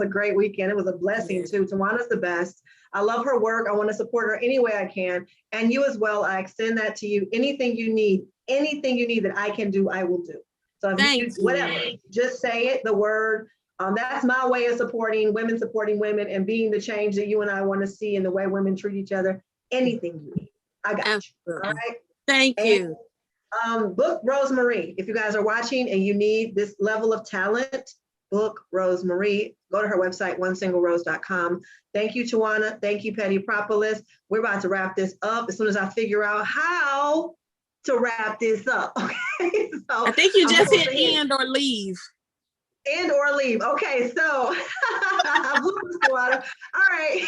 a great weekend. It was a blessing too. Tawana's the best. I love her work. I want to support her any way I can. And you as well. I extend that to you. Anything you need that I can do, I will do. So if whatever, just say it, the word. That's my way of supporting women and being the change that you and I want to see in the way women treat each other. Anything you need, I got Absolutely. you. All right. Thank you. Book Rosemarie. If you guys are watching and you need this level of talent, book Rosemarie. Go to her website, onesinglerose.com. Thank you, Tawana. Thank you, Petty Propolis. We're about to wrap this up as soon as I figure out how to wrap this up. Okay. So I think you just hit end or leave. End or leave. Okay, so Tawana. All right.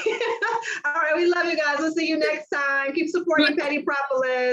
All right. We love you guys. We'll see you next time. Keep supporting Petty Propolis.